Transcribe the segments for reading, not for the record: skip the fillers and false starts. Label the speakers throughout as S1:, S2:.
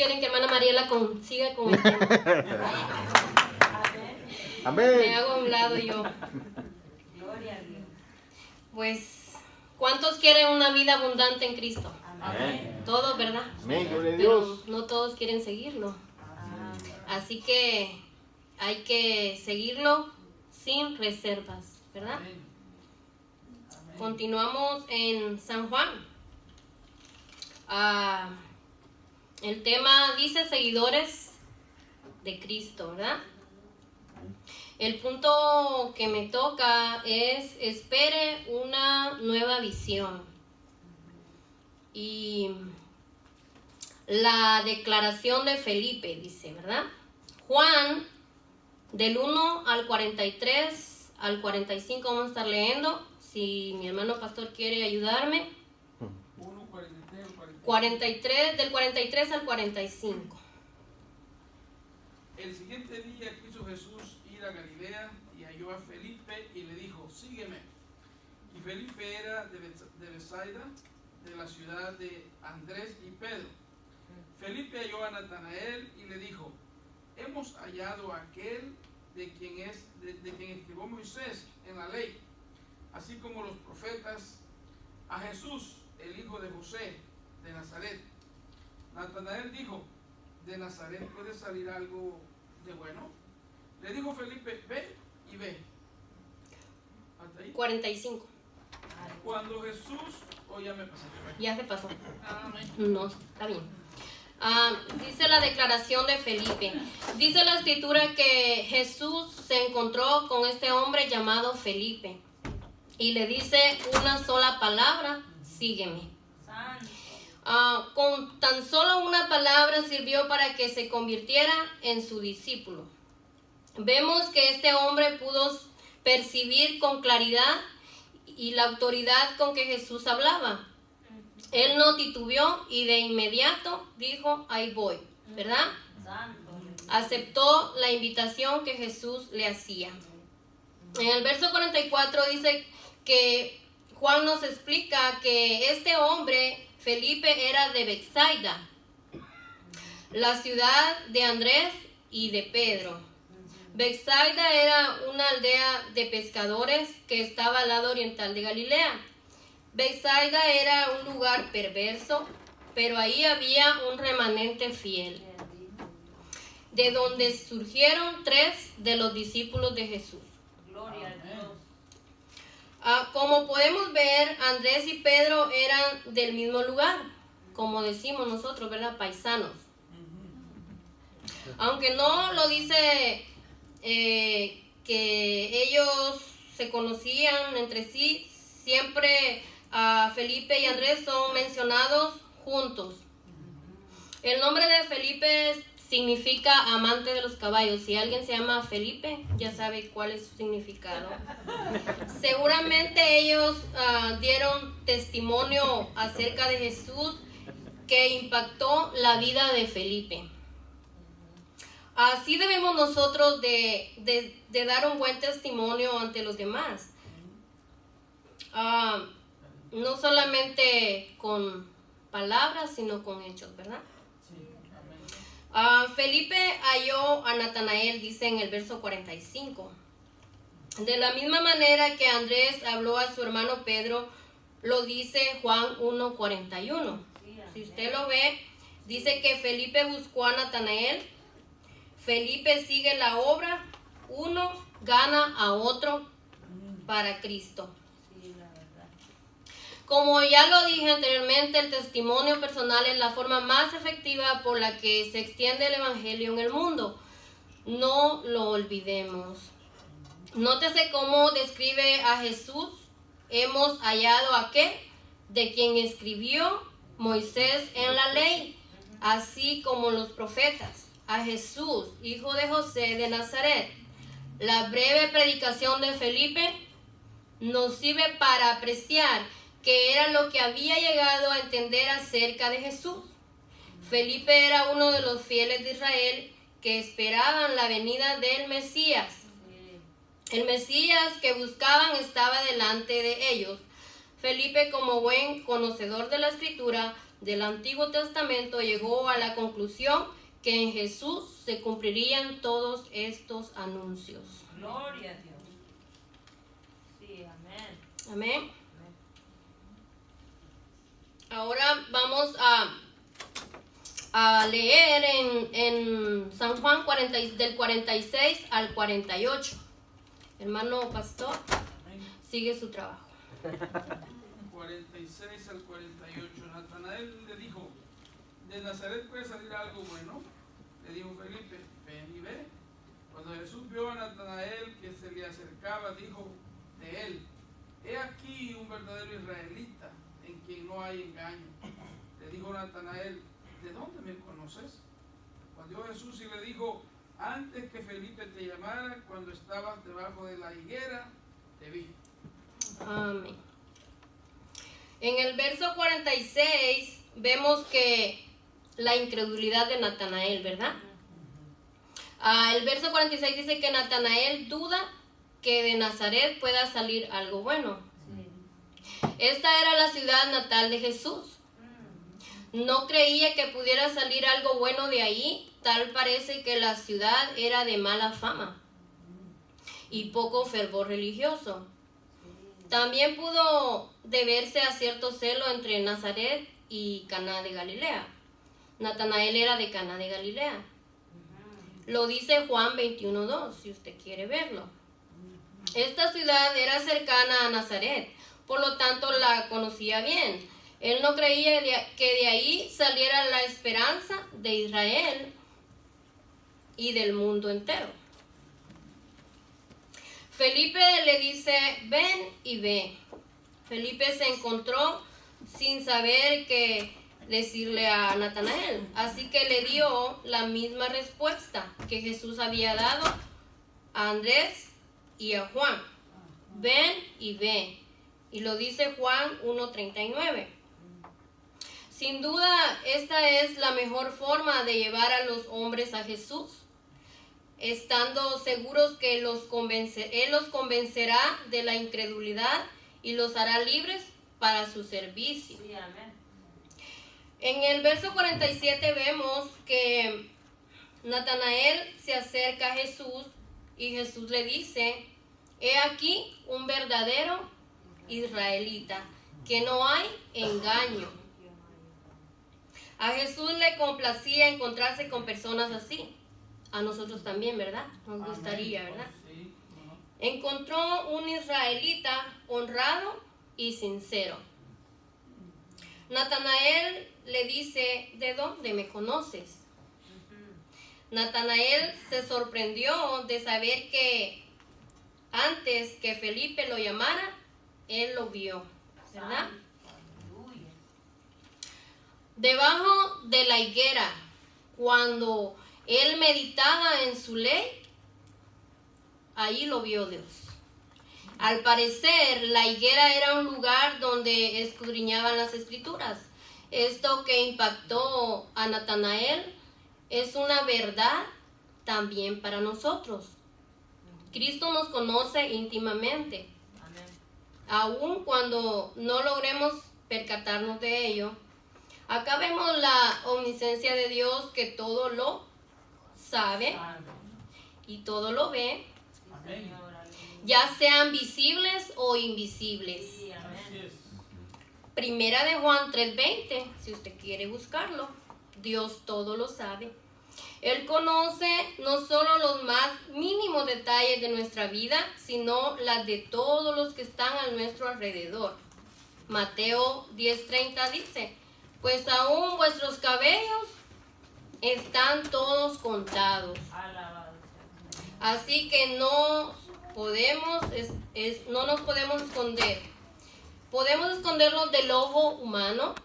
S1: quieren que hermana Mariela siga con el tema?
S2: Amén.
S1: Me hago a un lado yo. Pues, ¿cuántos quieren una vida abundante en Cristo?
S2: Amén.
S1: Todos, ¿verdad?
S2: Amén, gloria a
S1: Pero
S2: Dios.
S1: no todos quieren seguirlo. Así que hay que seguirlo sin reservas, ¿verdad? Continuamos en San Juan. El tema dice seguidores de Cristo, ¿verdad? El punto que me toca es espere una nueva visión. Y la declaración de Felipe dice, ¿verdad? Juan, del 1 al 43 al 45 vamos a estar leyendo. Si mi hermano pastor quiere ayudarme. 43, del 43 al 45.
S3: El siguiente día quiso Jesús ir a Galilea y halló a Felipe y le dijo, sígueme. Y Felipe era de Bethsaida, de la ciudad de Andrés y Pedro. Felipe halló a Natanael y le dijo, hemos hallado a aquel de quien escribió Moisés en la ley, así como los profetas, a Jesús, el hijo de José, de Nazaret. Natanael dijo, ¿de Nazaret puede salir algo de bueno? Le dijo Felipe, ve y ve. ¿Hasta ahí?
S1: 45.
S3: Cuando Jesús, ya me pasé.
S1: Ya se pasó.
S3: Amén.
S1: No, está bien. Dice la declaración de Felipe. Dice la escritura que Jesús se encontró con este hombre llamado Felipe y le dice una sola palabra, sígueme. Con tan solo una palabra sirvió para que se convirtiera en su discípulo. Vemos que este hombre pudo percibir con claridad y la autoridad con que Jesús hablaba. Él no titubeó y de inmediato dijo, ahí voy, ¿verdad? Aceptó la invitación que Jesús le hacía. En el verso 44 dice que Juan nos explica que este hombre, Felipe, era de Bethsaida, la ciudad de Andrés y de Pedro. Bethsaida era una aldea de pescadores que estaba al lado oriental de Galilea. Bethsaida era un lugar perverso, pero ahí había un remanente fiel, de donde surgieron 3 de los discípulos de Jesús.
S4: Gloria a Dios.
S1: Como podemos ver, Andrés y Pedro eran del mismo lugar, como decimos nosotros, ¿verdad? Paisanos. Aunque no lo dice que ellos se conocían entre sí, siempre Felipe y Andrés son mencionados juntos. El nombre de Felipe significa amante de los caballos. Si alguien se llama Felipe, ya sabe cuál es su significado. Seguramente ellos dieron testimonio acerca de Jesús que impactó la vida de Felipe. Así debemos nosotros de dar un buen testimonio ante los demás. No solamente con palabras, sino con hechos, ¿verdad? Felipe halló a Natanael, dice en el verso 45. De la misma manera que Andrés habló a su hermano Pedro, lo dice Juan 1:41. Si usted lo ve, dice que Felipe buscó a Natanael. Felipe sigue la obra, uno gana a otro para Cristo. Como ya lo dije anteriormente, el testimonio personal es la forma más efectiva por la que se extiende el evangelio en el mundo. No lo olvidemos. Nótese cómo describe a Jesús. Hemos hallado a aquel de quien escribió Moisés en la ley, así como los profetas. A Jesús, hijo de José de Nazaret. La breve predicación de Felipe nos sirve para apreciar que era lo que había llegado a entender acerca de Jesús. Felipe era uno de los fieles de Israel que esperaban la venida del Mesías. El Mesías que buscaban estaba delante de ellos. Felipe, como buen conocedor de la Escritura, del Antiguo Testamento, llegó a la conclusión que en Jesús se cumplirían todos estos anuncios.
S2: Gloria a Dios. Sí, amén.
S1: Amén. Ahora vamos a leer en San Juan del 46 al 48. Hermano pastor, sigue su trabajo.
S3: 46 al 48. Natanael le dijo: ¿de Nazaret puede salir algo bueno? Le dijo Felipe: ven y ve. Cuando Jesús vio a Natanael que se le acercaba, dijo de él: he aquí un verdadero israelita, en quien no hay engaño. Le dijo Natanael: ¿de dónde me conoces? Respondió Jesús y le dijo: antes que Felipe te llamara, cuando estabas debajo de la higuera, te vi.
S1: Amén. En el verso 46 vemos que la incredulidad de Natanael, ¿verdad? El verso 46 dice que Natanael duda que de Nazaret pueda salir algo bueno. Esta era la ciudad natal de Jesús. No creía que pudiera salir algo bueno de ahí. Tal parece que la ciudad era de mala fama y poco fervor religioso. También pudo deberse a cierto celo entre Nazaret y Caná de Galilea. Natanael era de Caná de Galilea. Lo dice Juan 21:2, si usted quiere verlo. Esta ciudad era cercana a Nazaret, por lo tanto la conocía bien. Él no creía que de ahí saliera la esperanza de Israel y del mundo entero. Felipe le dice: ven y ve. Felipe se encontró sin saber qué decirle a Natanael, así que le dio la misma respuesta que Jesús había dado a Andrés y a Juan: ven y ve. Y lo dice Juan 1:39. Sin duda, esta es la mejor forma de llevar a los hombres a Jesús, estando seguros que Él los convencerá de la incredulidad y los hará libres para su servicio.
S2: Sí, amén.
S1: En el verso 47 vemos que Natanael se acerca a Jesús y Jesús le dice: he aquí un verdadero israelita, que no hay engaño. A Jesús le complacía encontrarse con personas así. A nosotros también, ¿verdad? Nos gustaría, ¿verdad?
S3: Sí.
S1: Encontró un israelita honrado y sincero. Natanael le dice: ¿de dónde me conoces? Natanael se sorprendió de saber que antes que Felipe lo llamara, él lo vio, ¿verdad?
S2: Aleluya.
S1: Debajo de la higuera, cuando él meditaba en su ley, ahí lo vio Dios. Al parecer, la higuera era un lugar donde escudriñaban las escrituras. Esto que impactó a Natanael es una verdad también para nosotros. Cristo nos conoce íntimamente.
S2: Amén.
S1: Aun cuando no logremos percatarnos de ello, acá vemos la omnisciencia de Dios, que todo lo sabe y todo lo ve,
S3: Amén.
S2: Señor, aleluya.
S1: ya sean visibles o invisibles.
S2: Sí, amén.
S3: Así es.
S1: Primera de Juan 3:20, si usted quiere buscarlo. Dios todo lo sabe. Él conoce no solo los más mínimos detalles de nuestra vida, sino las de todos los que están a nuestro alrededor. Mateo 10:30 dice: pues aún vuestros cabellos están todos contados.
S2: Alabado sea.
S1: Así que no nos podemos esconder. Podemos escondernos del ojo humano,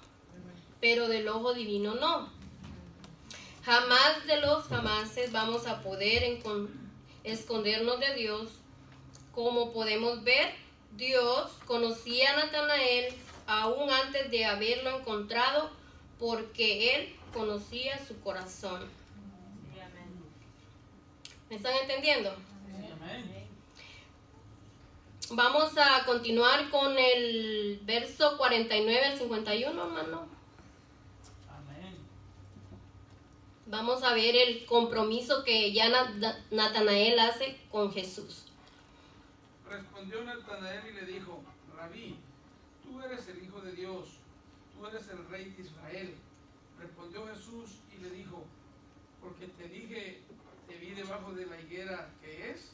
S1: pero del ojo divino no. Jamás de los jamases vamos a poder escondernos de Dios. Como podemos ver, Dios conocía a Natanael aún antes de haberlo encontrado, porque Él conocía su corazón.
S2: Sí, amén.
S1: ¿Me están entendiendo?
S3: Sí, amén.
S1: Vamos a continuar con el verso 49 al 51, hermano. vamos a ver el compromiso que ya Natanael hace con Jesús.
S3: Respondió Natanael y le dijo: Rabí, tú eres el Hijo de Dios, tú eres el Rey de Israel. Respondió Jesús y le dijo: porque te dije, te vi debajo de la higuera, ¿qué es?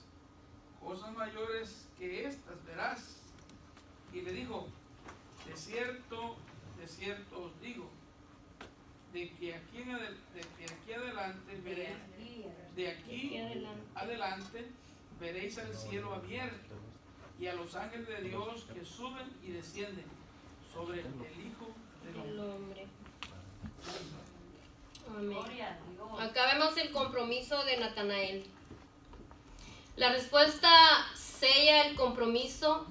S3: Cosas mayores que estas verás. Y le dijo: de cierto os digo, de aquí adelante veréis al cielo abierto y a los ángeles de Dios que suben y descienden sobre el Hijo del Hombre.
S1: Amén.
S2: Gloria a Dios.
S1: Acá vemos el compromiso de Natanael. La respuesta sella el compromiso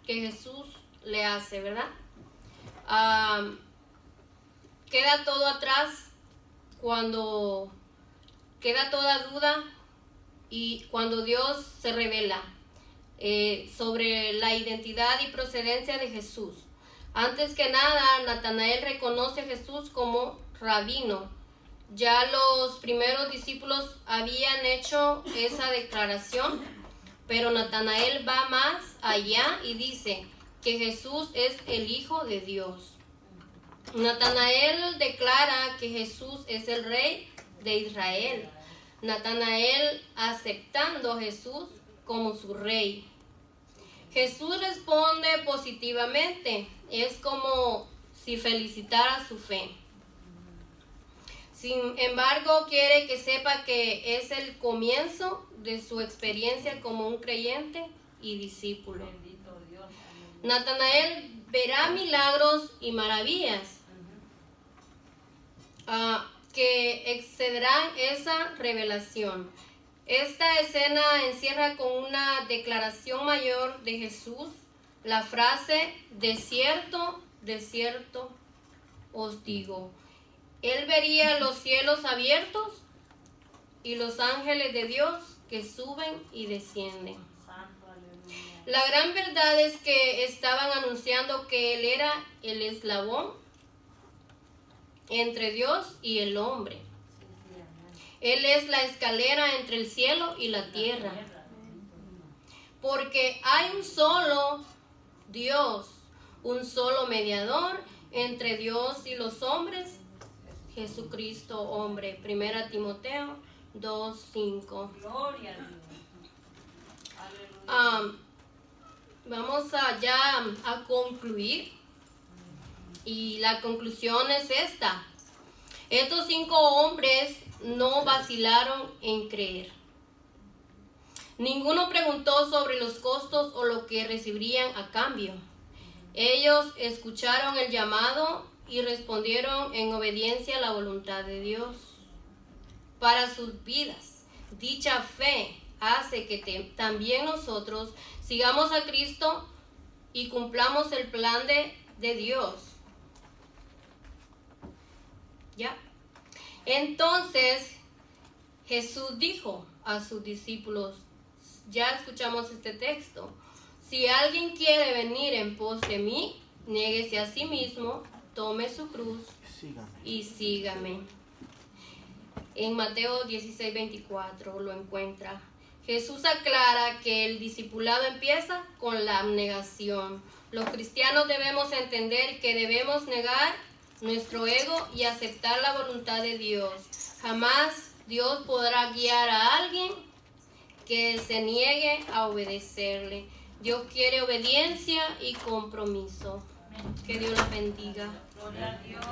S1: que Jesús le hace, ¿verdad? Queda todo atrás cuando queda toda duda y cuando Dios se revela sobre la identidad y procedencia de Jesús. Antes que nada, Natanael reconoce a Jesús como rabino. Ya los primeros discípulos habían hecho esa declaración, pero Natanael va más allá y dice que Jesús es el Hijo de Dios. Natanael declara que Jesús es el Rey de Israel. Natanael aceptando a Jesús como su Rey. Jesús responde positivamente. Es como si felicitara su fe. Sin embargo, quiere que sepa que es el comienzo de su experiencia como un creyente y discípulo.
S2: Bendito Dios. Amén.
S1: Natanael verá milagros y maravillas que excederán esa revelación. Esta escena encierra con una declaración mayor de Jesús la frase: de cierto os digo. Él vería los cielos abiertos y los ángeles de Dios que suben y descienden.
S2: Santo, aleluya.
S1: La gran verdad es que estaban anunciando que Él era el eslabón entre Dios y el hombre.
S2: Sí, amén.
S1: Él es la escalera entre el cielo y la tierra. Porque hay un solo Dios, un solo mediador entre Dios y los hombres, Jesucristo hombre. 1 Timoteo 2:5.
S2: Gloria a Dios. Aleluya.
S1: Vamos a concluir. Y la conclusión es esta: estos 5 hombres no vacilaron en creer. Ninguno preguntó sobre los costos o lo que recibirían a cambio. Ellos escucharon el llamado y respondieron en obediencia a la voluntad de Dios para sus vidas. Dicha fe hace que también nosotros sigamos a Cristo y cumplamos el plan de Dios. ¿Ya? Entonces Jesús dijo a sus discípulos, ya escuchamos este texto: si alguien quiere venir en pos de mí, niéguese a sí mismo, tome su cruz y sígame. En Mateo 16:24 lo encuentra. Jesús aclara que el discipulado empieza con la abnegación. Los cristianos debemos entender que debemos negar nuestro ego y aceptar la voluntad de Dios. Jamás Dios podrá guiar a alguien que se niegue a obedecerle. Dios quiere obediencia y compromiso. Que Dios los bendiga.
S2: Gloria a Dios.